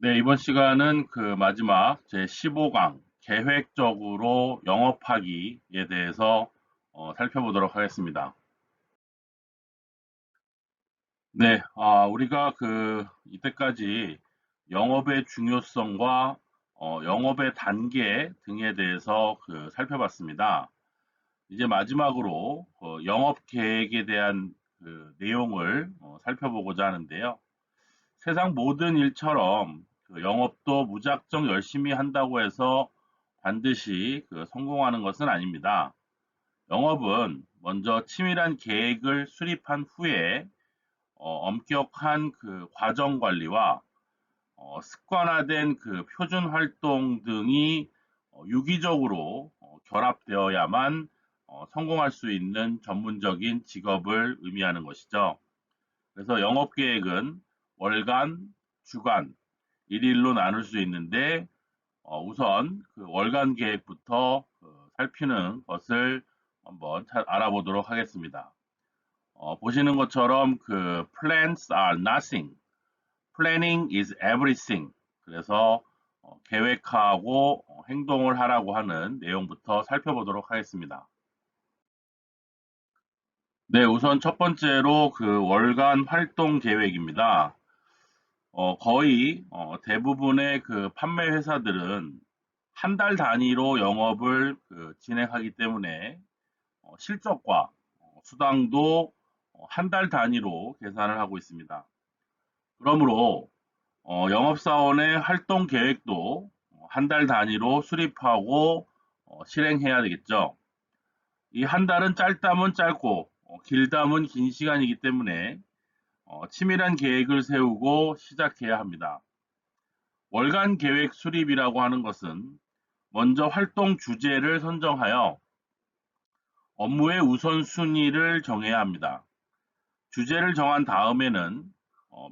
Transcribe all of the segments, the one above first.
네, 이번 시간은 그 마지막 제 15강 계획적으로 영업하기에 대해서 살펴보도록 하겠습니다. 네, 우리가 이때까지 영업의 중요성과 영업의 단계 등에 대해서 살펴봤습니다. 이제 마지막으로 영업 계획에 대한 내용을 살펴보고자 하는데요. 세상 모든 일처럼 영업도 무작정 열심히 한다고 해서 반드시 성공하는 것은 아닙니다. 영업은 먼저 치밀한 계획을 수립한 후에 엄격한 과정 관리와 습관화된 표준 활동 등이 유기적으로 결합되어야만 성공할 수 있는 전문적인 직업을 의미하는 것이죠. 그래서 영업 계획은 월간, 주간, 일일로 나눌 수 있는데 우선 월간 계획부터 살피는 것을 한번 알아보도록 하겠습니다. 보시는 것처럼 plans are nothing, planning is everything. 그래서 계획하고 행동을 하라고 하는 내용부터 살펴보도록 하겠습니다. 네, 우선 첫 번째로 월간 활동 계획입니다. 거의 대부분의 판매 회사들은 한 달 단위로 영업을 진행하기 때문에 실적과 수당도 한 달 단위로 계산을 하고 있습니다. 그러므로 영업사원의 활동 계획도 한 달 단위로 수립하고 실행해야 되겠죠. 이 한 달은 짧다면 짧고 길다면 긴 시간이기 때문에 치밀한 계획을 세우고 시작해야 합니다. 월간 계획 수립이라고 하는 것은 먼저 활동 주제를 선정하여 업무의 우선순위를 정해야 합니다. 주제를 정한 다음에는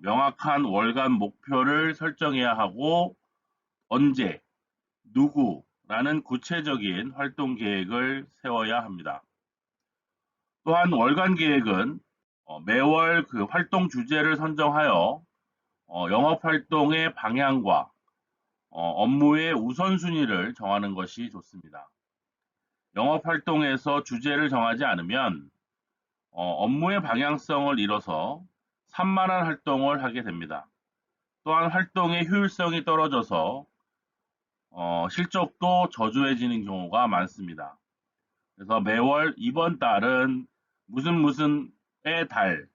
명확한 월간 목표를 설정해야 하고 언제, 누구라는 구체적인 활동 계획을 세워야 합니다. 또한 월간 계획은 매월 활동 주제를 선정하여 영업 활동의 방향과 업무의 우선순위를 정하는 것이 좋습니다. 영업 활동에서 주제를 정하지 않으면 업무의 방향성을 잃어서 산만한 활동을 하게 됩니다. 또한 활동의 효율성이 떨어져서 실적도 저조해지는 경우가 많습니다. 그래서 매월 이번 달은 무슨의 달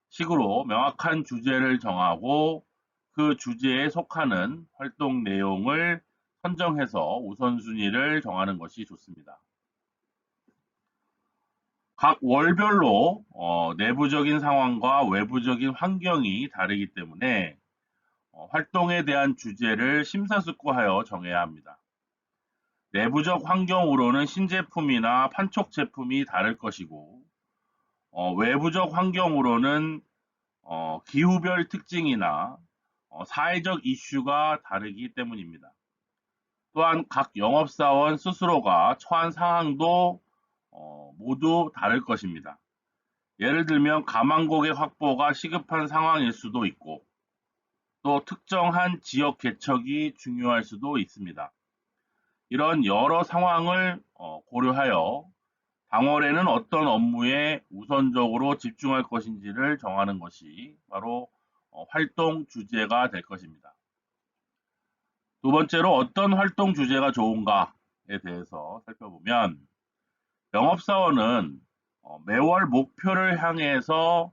식으로 명확한 주제를 정하고 그 주제에 속하는 활동 내용을 선정해서 우선순위를 정하는 것이 좋습니다. 각 월별로 내부적인 상황과 외부적인 환경이 다르기 때문에 활동에 대한 주제를 심사숙고하여 정해야 합니다. 내부적 환경으로는 신제품이나 판촉 제품이 다를 것이고 외부적 환경으로는 기후별 특징이나 사회적 이슈가 다르기 때문입니다. 또한 각 영업사원 스스로가 처한 상황도 모두 다를 것입니다. 예를 들면 가망고객 확보가 시급한 상황일 수도 있고 또 특정한 지역 개척이 중요할 수도 있습니다. 이런 여러 상황을 고려하여 당월에는 어떤 업무에 우선적으로 집중할 것인지를 정하는 것이 바로 활동 주제가 될 것입니다. 두 번째로 어떤 활동 주제가 좋은가에 대해서 살펴보면 영업사원은 매월 목표를 향해서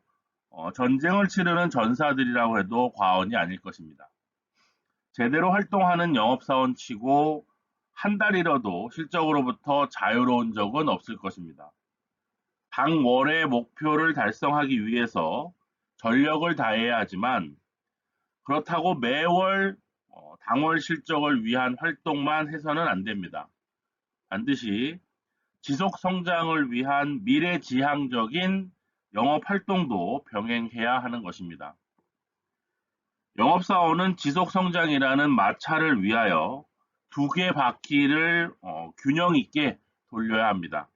전쟁을 치르는 전사들이라고 해도 과언이 아닐 것입니다. 제대로 활동하는 영업사원 치고 한 달이라도 실적으로부터 자유로운 적은 없을 것입니다. 당월의 목표를 달성하기 위해서 전력을 다해야 하지만 그렇다고 매월 당월 실적을 위한 활동만 해서는 안 됩니다. 반드시 지속 성장을 위한 미래지향적인 영업 활동도 병행해야 하는 것입니다. 영업사원은 지속 성장이라는 마차를 위하여 두 개 바퀴를 균형 있게 돌려야 합니다.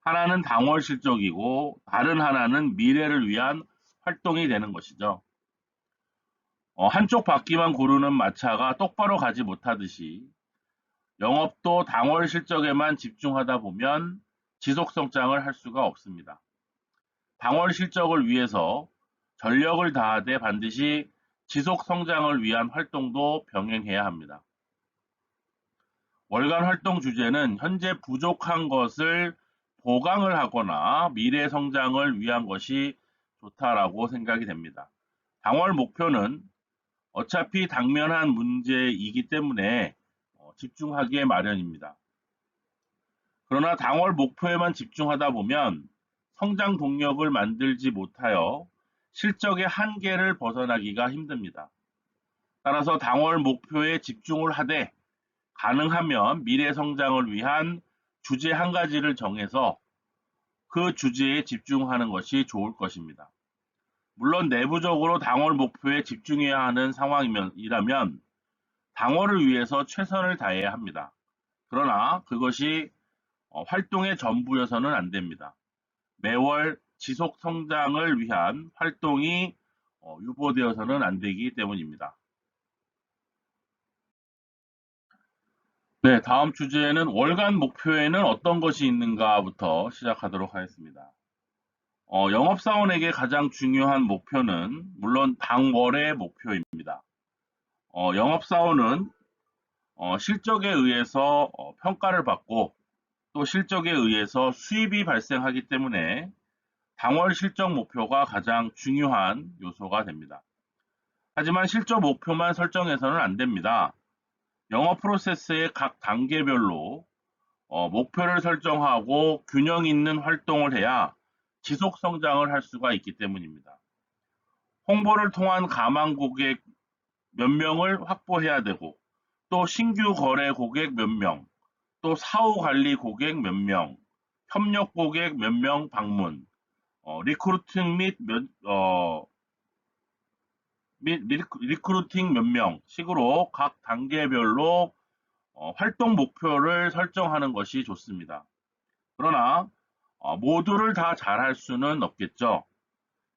하나는 당월 실적이고 다른 하나는 미래를 위한 활동이 되는 것이죠. 한쪽 바퀴만 고르는 마차가 똑바로 가지 못하듯이 영업도 당월 실적에만 집중하다 보면 지속 성장을 할 수가 없습니다. 당월 실적을 위해서 전력을 다하되 반드시 지속 성장을 위한 활동도 병행해야 합니다. 월간 활동 주제는 현재 부족한 것을 보강을 하거나 미래 성장을 위한 것이 좋다라고 생각이 됩니다. 당월 목표는 어차피 당면한 문제이기 때문에 집중하기에 마련입니다. 그러나 당월 목표에만 집중하다 보면 성장 동력을 만들지 못하여 실적의 한계를 벗어나기가 힘듭니다. 따라서 당월 목표에 집중을 하되 가능하면 미래 성장을 위한 주제 한 가지를 정해서 그 주제에 집중하는 것이 좋을 것입니다. 물론 내부적으로 당월 목표에 집중해야 하는 상황이라면 당월을 위해서 최선을 다해야 합니다. 그러나 그것이 활동의 전부여서는 안 됩니다. 매월 지속 성장을 위한 활동이 유보되어서는 안 되기 때문입니다. 네, 다음 주제는 월간 목표에는 어떤 것이 있는가부터 시작하도록 하겠습니다. 영업사원에게 가장 중요한 목표는 물론 당월의 목표입니다. 영업사원은 실적에 의해서 평가를 받고 또 실적에 의해서 수입이 발생하기 때문에 당월 실적 목표가 가장 중요한 요소가 됩니다. 하지만 실적 목표만 설정해서는 안 됩니다. 영업 프로세스의 각 단계별로 목표를 설정하고 균형 있는 활동을 해야 지속 성장을 할 수가 있기 때문입니다. 홍보를 통한 가망 고객 몇 명을 확보해야 되고 또 신규 거래 고객 몇 명, 또 사후 관리 고객 몇 명, 협력 고객 몇 명 방문, 리크루팅 리크루팅 몇 명 식으로 각 단계별로 활동 목표를 설정하는 것이 좋습니다. 그러나 모두를 다 잘할 수는 없겠죠.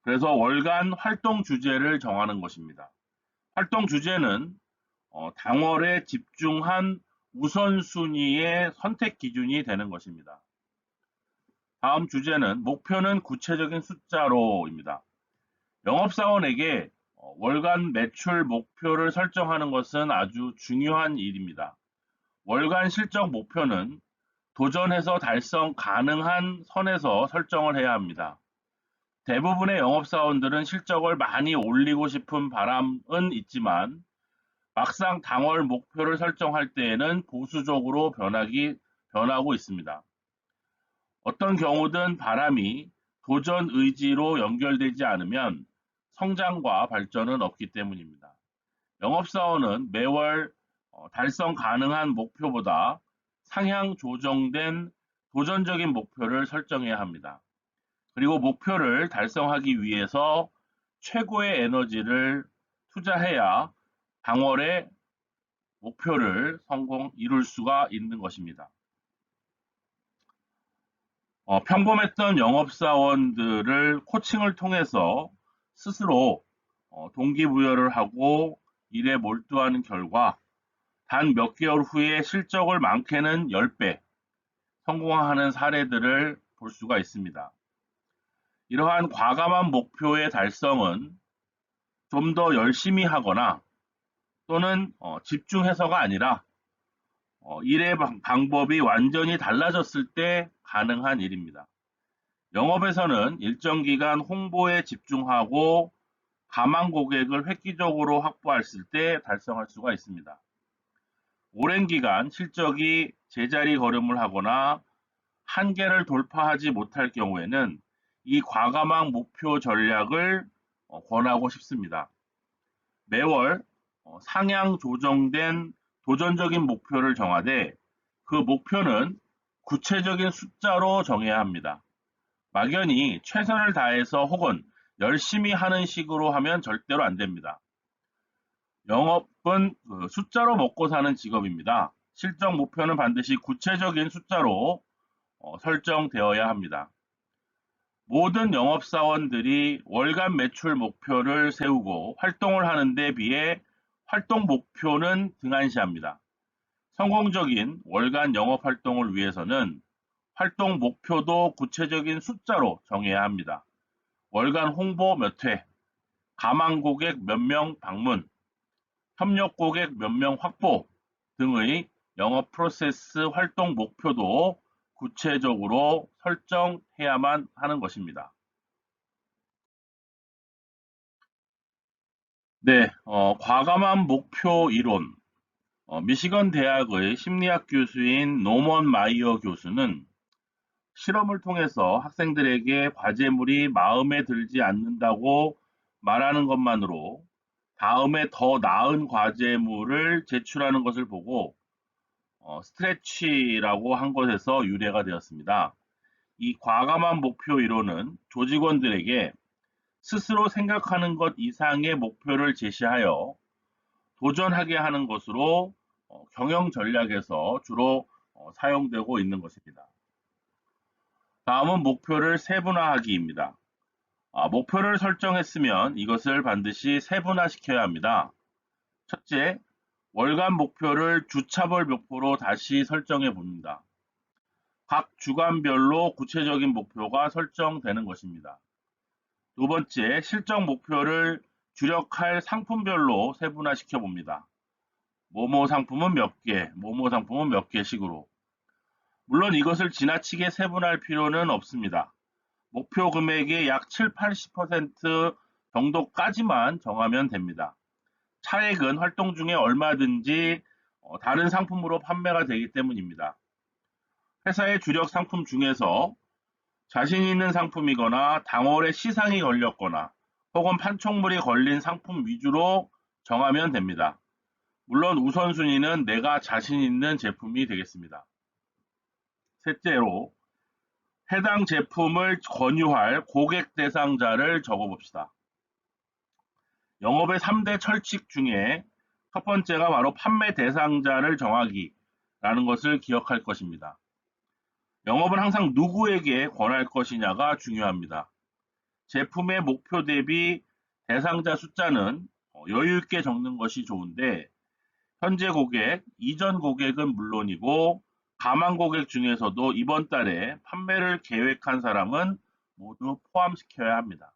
그래서 월간 활동 주제를 정하는 것입니다. 활동 주제는 당월에 집중한 우선순위의 선택 기준이 되는 것입니다. 다음 주제는 목표는 구체적인 숫자로입니다. 영업사원에게 월간 매출 목표를 설정하는 것은 아주 중요한 일입니다. 월간 실적 목표는 도전해서 달성 가능한 선에서 설정을 해야 합니다. 대부분의 영업사원들은 실적을 많이 올리고 싶은 바람은 있지만 막상 당월 목표를 설정할 때에는 보수적으로 변하고 있습니다. 어떤 경우든 바람이 도전 의지로 연결되지 않으면 성장과 발전은 없기 때문입니다. 영업사원은 매월 달성 가능한 목표보다 상향 조정된 도전적인 목표를 설정해야 합니다. 그리고 목표를 달성하기 위해서 최고의 에너지를 투자해야 당월의 목표를 이룰 수가 있는 것입니다. 평범했던 영업사원들을 코칭을 통해서 스스로 동기부여를 하고 일에 몰두하는 결과 단 몇 개월 후에 실적을 많게는 10배 성공하는 사례들을 볼 수가 있습니다. 이러한 과감한 목표의 달성은 좀 더 열심히 하거나 또는 집중해서가 아니라 일의 방법이 완전히 달라졌을 때 가능한 일입니다. 영업에서는 일정 기간 홍보에 집중하고 가망 고객을 획기적으로 확보했을 때 달성할 수가 있습니다. 오랜 기간 실적이 제자리 걸음을 하거나 한계를 돌파하지 못할 경우에는 이 과감한 목표 전략을 권하고 싶습니다. 매월 상향 조정된 도전적인 목표를 정하되 그 목표는 구체적인 숫자로 정해야 합니다. 막연히 최선을 다해서 혹은 열심히 하는 식으로 하면 절대로 안 됩니다. 영업은 숫자로 먹고 사는 직업입니다. 실적 목표는 반드시 구체적인 숫자로 설정되어야 합니다. 모든 영업사원들이 월간 매출 목표를 세우고 활동을 하는 데 비해 활동 목표는 등한시합니다. 성공적인 월간 영업 활동을 위해서는 활동 목표도 구체적인 숫자로 정해야 합니다. 월간 홍보 몇 회, 가망 고객 몇 명 방문, 협력 고객 몇 명 확보 등의 영업 프로세스 활동 목표도 구체적으로 설정해야만 하는 것입니다. 네, 과감한 목표 이론. 미시건 대학의 심리학 교수인 노먼 마이어 교수는 실험을 통해서 학생들에게 과제물이 마음에 들지 않는다고 말하는 것만으로 다음에 더 나은 과제물을 제출하는 것을 보고 스트레치라고 한 것에서 유래가 되었습니다. 이 과감한 목표 이론은 조직원들에게 스스로 생각하는 것 이상의 목표를 제시하여 도전하게 하는 것으로 경영 전략에서 주로 사용되고 있는 것입니다. 다음은 목표를 세분화하기입니다. 목표를 설정했으면 이것을 반드시 세분화시켜야 합니다. 첫째, 월간 목표를 주차별 목표로 다시 설정해 봅니다. 각 주간별로 구체적인 목표가 설정되는 것입니다. 두 번째, 실적 목표를 주력할 상품별로 세분화시켜 봅니다. 뭐뭐 상품은 몇 개, 뭐뭐 상품은 몇 개씩으로. 물론 이것을 지나치게 세분화할 필요는 없습니다. 목표 금액의 약 7, 80% 정도까지만 정하면 됩니다. 차액은 활동 중에 얼마든지 다른 상품으로 판매가 되기 때문입니다. 회사의 주력 상품 중에서 자신 있는 상품이거나 당월에 시상이 걸렸거나 혹은 판촉물이 걸린 상품 위주로 정하면 됩니다. 물론 우선순위는 내가 자신 있는 제품이 되겠습니다. 셋째로, 해당 제품을 권유할 고객 대상자를 적어봅시다. 영업의 3대 철칙 중에 첫 번째가 바로 판매 대상자를 정하기라는 것을 기억할 것입니다. 영업은 항상 누구에게 권할 것이냐가 중요합니다. 제품의 목표 대비 대상자 숫자는 여유 있게 적는 것이 좋은데 현재 고객, 이전 고객은 물론이고 가망 고객 중에서도 이번 달에 판매를 계획한 사람은 모두 포함시켜야 합니다.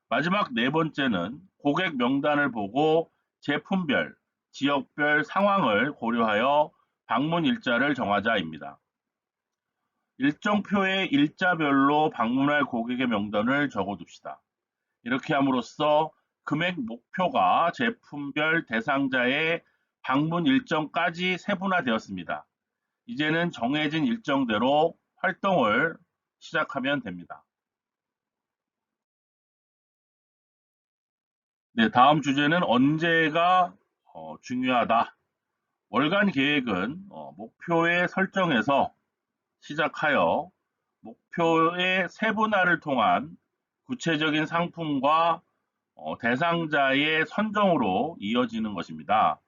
마지막 네 번째는 고객 명단을 보고 제품별, 지역별 상황을 고려하여 방문 일자를 정하자입니다. 일정표의 일자별로 방문할 고객의 명단을 적어둡시다. 이렇게 함으로써 금액 목표가 제품별 대상자의 방문 일정까지 세분화되었습니다. 이제는 정해진 일정대로 활동을 시작하면 됩니다. 네, 다음 주제는 언제가 중요하다. 월간 계획은 목표의 설정에서 시작하여 목표의 세분화를 통한 구체적인 상품과 대상자의 선정으로 이어지는 것입니다.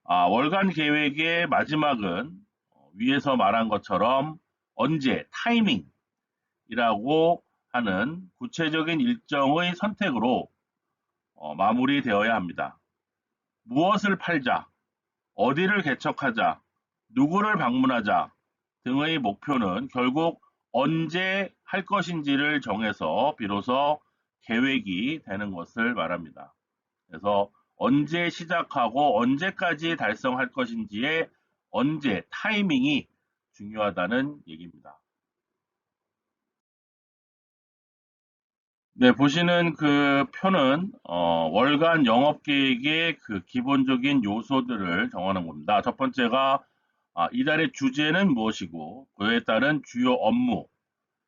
월간 계획의 마지막은 위에서 말한 것처럼 언제, 타이밍이라고 하는 구체적인 일정의 선택으로 마무리되어야 합니다. 무엇을 팔자, 어디를 개척하자, 누구를 방문하자 등의 목표는 결국 언제 할 것인지를 정해서 비로소 계획이 되는 것을 말합니다. 그래서 언제 시작하고 언제까지 달성할 것인지의 언제, 타이밍이 중요하다는 얘기입니다. 네, 보시는 그 표는 월간 영업 계획의 그 기본적인 요소들을 정하는 겁니다. 첫 번째가 이달의 주제는 무엇이고 그에 따른 주요 업무,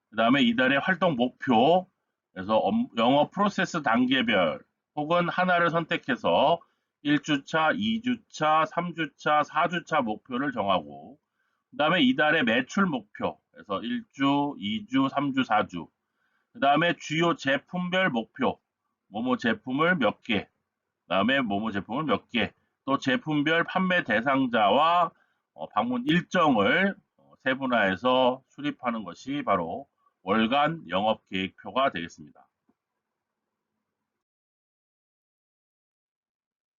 그 다음에 이달의 활동 목표, 그래서 영업 프로세스 단계별 혹은 하나를 선택해서 1주차, 2주차, 3주차, 4주차 목표를 정하고 그 다음에 이달의 매출 목표, 그래서 1주, 2주, 3주, 4주, 그 다음에 주요 제품별 목표, 뭐뭐 제품을 몇 개, 그 다음에 뭐뭐 제품을 몇 개, 또 제품별 판매 대상자와 방문 일정을 세분화해서 수립하는 것이 바로 월간 영업계획표가 되겠습니다.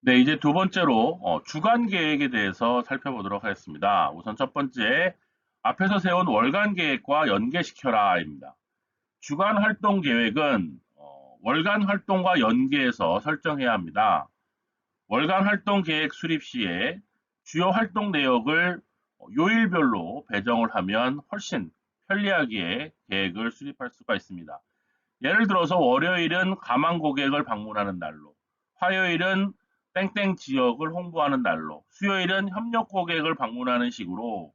네, 이제 두 번째로 주간 계획에 대해서 살펴보도록 하겠습니다. 우선 첫 번째, 앞에서 세운 월간 계획과 연계시켜라입니다. 주간 활동 계획은 월간 활동과 연계해서 설정해야 합니다. 월간 활동 계획 수립 시에 주요 활동 내역을 요일별로 배정을 하면 훨씬 편리하게 계획을 수립할 수가 있습니다. 예를 들어서 월요일은 가망 고객을 방문하는 날로, 화요일은 땡땡 지역을 홍보하는 날로, 수요일은 협력 고객을 방문하는 식으로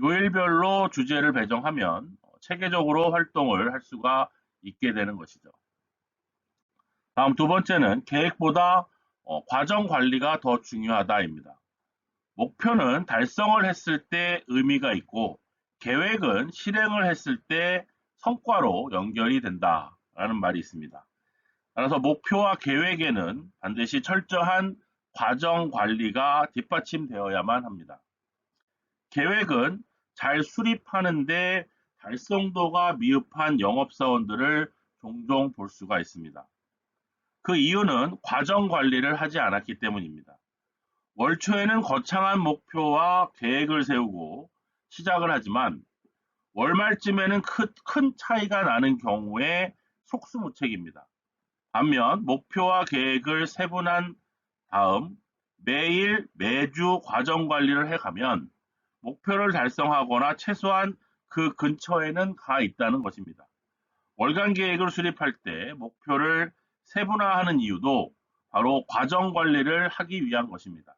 요일별로 주제를 배정하면 체계적으로 활동을 할 수가 있게 되는 것이죠. 다음 두 번째는 계획보다 과정 관리가 더 중요하다입니다. 목표는 달성을 했을 때 의미가 있고 계획은 실행을 했을 때 성과로 연결이 된다라는 말이 있습니다. 따라서 목표와 계획에는 반드시 철저한 과정 관리가 뒷받침되어야만 합니다. 계획은 잘 수립하는데 달성도가 미흡한 영업사원들을 종종 볼 수가 있습니다. 그 이유는 과정 관리를 하지 않았기 때문입니다. 월 초에는 거창한 목표와 계획을 세우고 시작을 하지만 월말쯤에는 큰 차이가 나는 경우에 속수무책입니다. 반면 목표와 계획을 세분한 다음 매일 매주 과정 관리를 해가면 목표를 달성하거나 최소한 그 근처에는 가 있다는 것입니다. 월간 계획을 수립할 때 목표를 세분화하는 이유도 바로 과정 관리를 하기 위한 것입니다.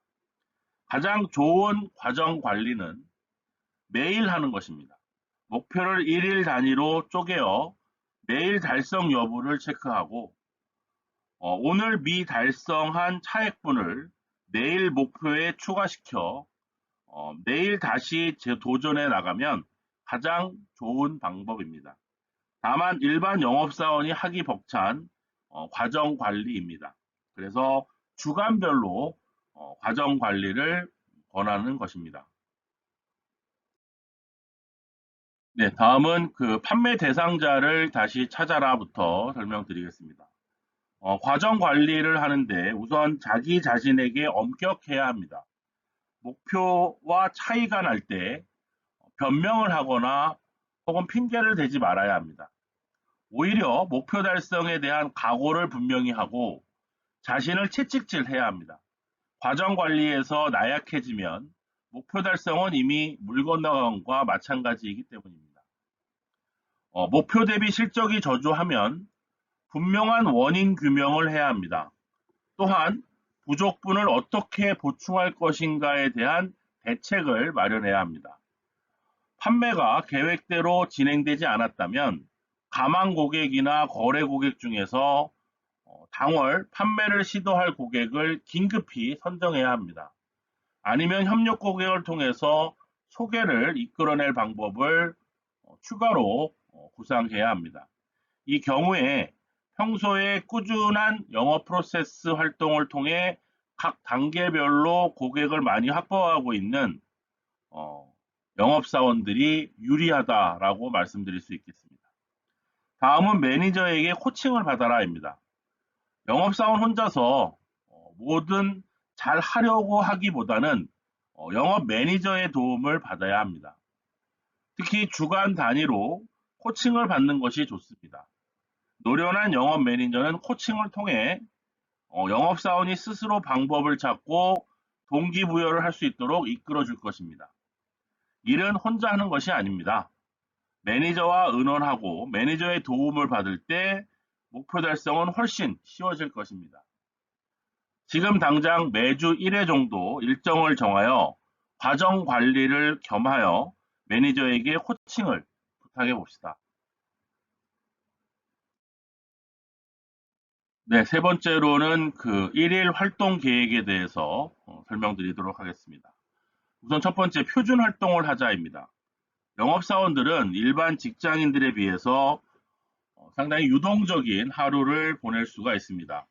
가장 좋은 과정 관리는 매일 하는 것입니다. 목표를 일일 단위로 쪼개어 매일 달성 여부를 체크하고 오늘 미달성한 차액분을 내일 목표에 추가시켜 내일 다시 재도전해 나가면 가장 좋은 방법입니다. 다만 일반 영업사원이 하기 벅찬 과정 관리입니다. 그래서 주간별로 과정 관리를 권하는 것입니다. 네, 다음은 그 판매 대상자를 다시 찾아라부터 설명드리겠습니다. 과정 관리를 하는데 우선 자기 자신에게 엄격해야 합니다. 목표와 차이가 날 때 변명을 하거나 혹은 핑계를 대지 말아야 합니다. 오히려 목표 달성에 대한 각오를 분명히 하고 자신을 채찍질해야 합니다. 과정 관리에서 나약해지면 목표 달성은 이미 물 건너간과 마찬가지이기 때문입니다. 목표 대비 실적이 저조하면 분명한 원인 규명을 해야 합니다. 또한 부족분을 어떻게 보충할 것인가에 대한 대책을 마련해야 합니다. 판매가 계획대로 진행되지 않았다면 가망 고객이나 거래 고객 중에서 당월 판매를 시도할 고객을 긴급히 선정해야 합니다. 아니면 협력 고객을 통해서 소개를 이끌어낼 방법을 추가로 구상해야 합니다. 이 경우에 평소에 꾸준한 영업 프로세스 활동을 통해 각 단계별로 고객을 많이 확보하고 있는 영업사원들이 유리하다라고 말씀드릴 수 있겠습니다. 다음은 매니저에게 코칭을 받아라입니다. 영업사원 혼자서 뭐든 잘 하려고 하기보다는 영업 매니저의 도움을 받아야 합니다. 특히 주간 단위로 코칭을 받는 것이 좋습니다. 노련한 영업 매니저는 코칭을 통해 영업사원이 스스로 방법을 찾고 동기부여를 할 수 있도록 이끌어 줄 것입니다. 일은 혼자 하는 것이 아닙니다. 매니저와 의논하고 매니저의 도움을 받을 때 목표 달성은 훨씬 쉬워질 것입니다. 지금 당장 매주 1회 정도 일정을 정하여 과정 관리를 겸하여 매니저에게 코칭을 부탁해 봅시다. 네, 세 번째로는 그 1일 활동 계획에 대해서 설명드리도록 하겠습니다. 우선 첫 번째, 표준 활동을 하자입니다. 영업사원들은 일반 직장인들에 비해서 상당히 유동적인 하루를 보낼 수가 있습니다.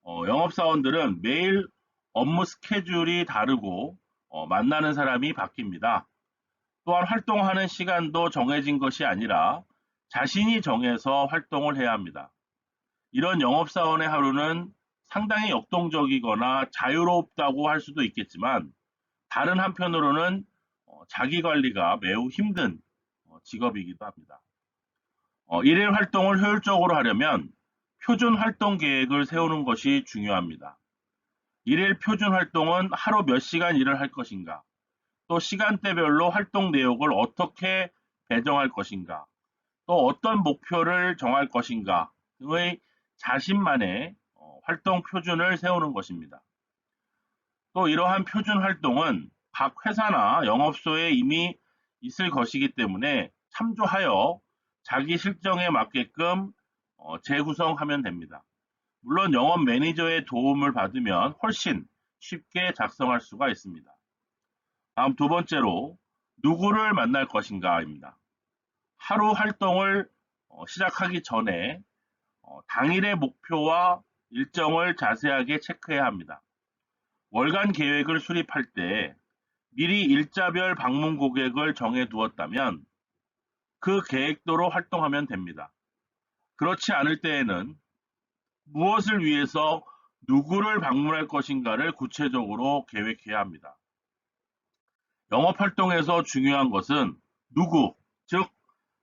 영업사원들은 매일 업무 스케줄이 다르고 만나는 사람이 바뀝니다. 또한 활동하는 시간도 정해진 것이 아니라 자신이 정해서 활동을 해야 합니다. 이런 영업사원의 하루는 상당히 역동적이거나 자유롭다고 할 수도 있겠지만 다른 한편으로는 자기 관리가 매우 힘든 직업이기도 합니다. 일일 활동을 효율적으로 하려면 표준 활동 계획을 세우는 것이 중요합니다. 일일 표준 활동은 하루 몇 시간 일을 할 것인가, 또 시간대별로 활동 내역을 어떻게 배정할 것인가, 또 어떤 목표를 정할 것인가 등의 자신만의 활동 표준을 세우는 것입니다. 또 이러한 표준 활동은 각 회사나 영업소에 이미 있을 것이기 때문에 참조하여 자기 실정에 맞게끔 재구성하면 됩니다. 물론 영업 매니저의 도움을 받으면 훨씬 쉽게 작성할 수가 있습니다. 다음 두 번째로 누구를 만날 것인가입니다. 하루 활동을 시작하기 전에 당일의 목표와 일정을 자세하게 체크해야 합니다. 월간 계획을 수립할 때 미리 일자별 방문 고객을 정해 두었다면 그 계획대로 활동하면 됩니다. 그렇지 않을 때에는 무엇을 위해서 누구를 방문할 것인가를 구체적으로 계획해야 합니다. 영업 활동에서 중요한 것은 누구, 즉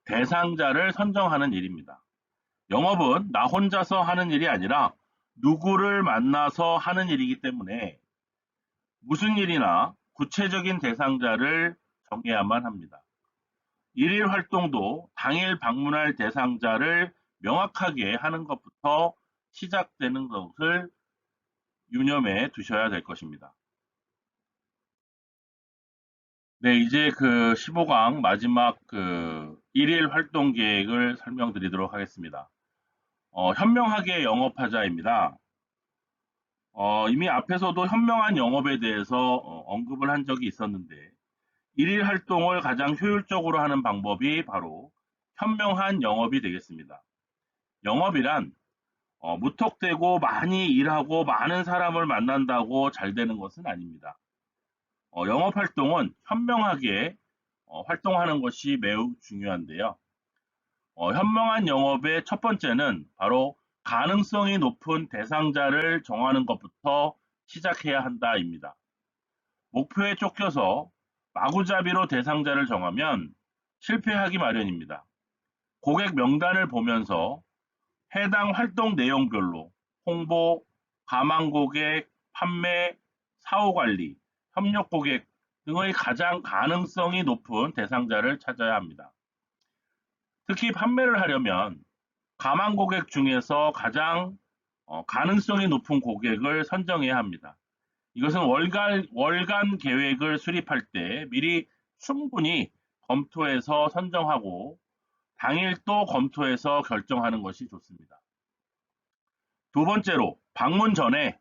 대상자를 선정하는 일입니다. 영업은 나 혼자서 하는 일이 아니라 누구를 만나서 하는 일이기 때문에 무슨 일이나 구체적인 대상자를 정해야만 합니다. 일일 활동도 당일 방문할 대상자를 명확하게 하는 것부터 시작되는 것을 유념해 두셔야 될 것입니다. 네, 이제 그 15강 마지막 그 일일 활동 계획을 설명드리도록 하겠습니다. 현명하게 영업하자입니다. 이미 앞에서도 현명한 영업에 대해서 언급을 한 적이 있었는데, 일일 활동을 가장 효율적으로 하는 방법이 바로 현명한 영업이 되겠습니다. 영업이란 무턱대고 많이 일하고 많은 사람을 만난다고 잘 되는 것은 아닙니다. 영업 활동은 현명하게 활동하는 것이 매우 중요한데요. 현명한 영업의 첫 번째는 바로 가능성이 높은 대상자를 정하는 것부터 시작해야 한다입니다. 목표에 쫓겨서 마구잡이로 대상자를 정하면 실패하기 마련입니다. 고객 명단을 보면서 해당 활동 내용별로 홍보, 가망 고객, 판매, 사후 관리, 협력 고객 등의 가장 가능성이 높은 대상자를 찾아야 합니다. 특히 판매를 하려면 가망 고객 중에서 가장 가능성이 높은 고객을 선정해야 합니다. 이것은 월간 계획을 수립할 때 미리 충분히 검토해서 선정하고 당일 또 검토해서 결정하는 것이 좋습니다. 두 번째로 방문 전에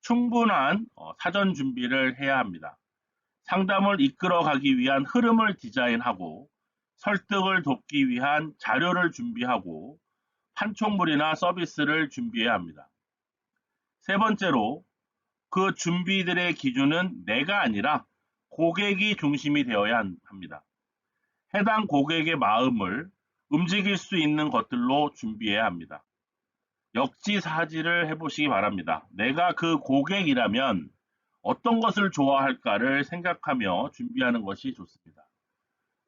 충분한 사전 준비를 해야 합니다. 상담을 이끌어가기 위한 흐름을 디자인하고 설득을 돕기 위한 자료를 준비하고 판촉물이나 서비스를 준비해야 합니다. 세 번째로 그 준비들의 기준은 내가 아니라 고객이 중심이 되어야 합니다. 해당 고객의 마음을 움직일 수 있는 것들로 준비해야 합니다. 역지사지를 해보시기 바랍니다. 내가 그 고객이라면 어떤 것을 좋아할까를 생각하며 준비하는 것이 좋습니다.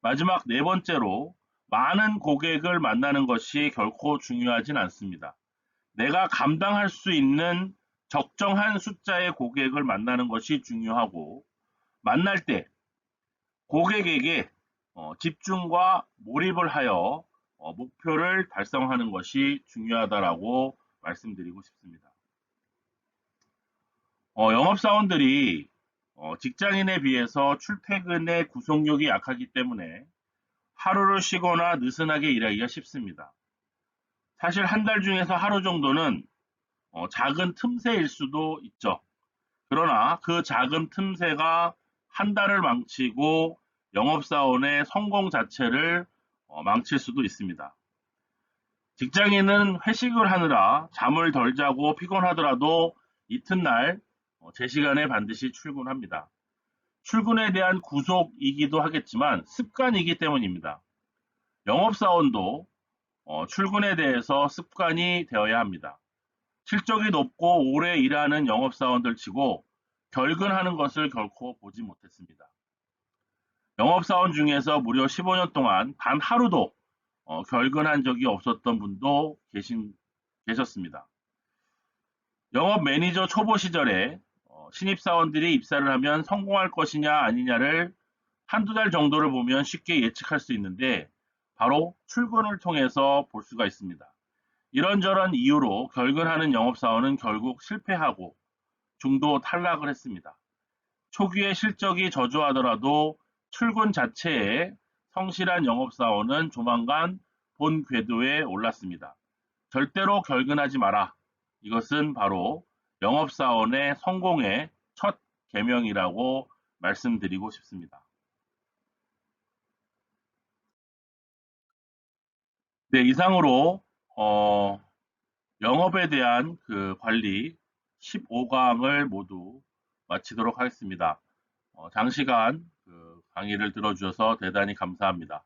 마지막 네 번째로 많은 고객을 만나는 것이 결코 중요하진 않습니다. 내가 감당할 수 있는 적정한 숫자의 고객을 만나는 것이 중요하고 만날 때 고객에게 집중과 몰입을 하여 목표를 달성하는 것이 중요하다라고 말씀드리고 싶습니다. 영업사원들이 직장인에 비해서 출퇴근의 구속력이 약하기 때문에 하루를 쉬거나 느슨하게 일하기가 쉽습니다. 사실 한 달 중에서 하루 정도는 작은 틈새일 수도 있죠. 그러나 그 작은 틈새가 한 달을 망치고 영업사원의 성공 자체를 망칠 수도 있습니다. 직장인은 회식을 하느라 잠을 덜 자고 피곤하더라도 이튿날 제 시간에 반드시 출근합니다. 출근에 대한 구속이기도 하겠지만 습관이기 때문입니다. 영업사원도 출근에 대해서 습관이 되어야 합니다. 실적이 높고 오래 일하는 영업사원들 치고 결근하는 것을 결코 보지 못했습니다. 영업사원 중에서 무려 15년 동안 단 하루도 결근한 적이 없었던 분도 계셨습니다. 영업 매니저 초보 시절에 신입사원들이 입사를 하면 성공할 것이냐 아니냐를 한두 달 정도를 보면 쉽게 예측할 수 있는데 바로 출근을 통해서 볼 수가 있습니다. 이런저런 이유로 결근하는 영업사원은 결국 실패하고 중도 탈락을 했습니다. 초기에 실적이 저조하더라도 출근 자체에 성실한 영업사원은 조만간 본 궤도에 올랐습니다. 절대로 결근하지 마라. 이것은 바로 영업사원의 성공의 첫 계명이라고 말씀드리고 싶습니다. 네, 이상으로 영업에 대한 그 관리 15강을 모두 마치도록 하겠습니다. 장시간 그 강의를 들어주셔서 대단히 감사합니다.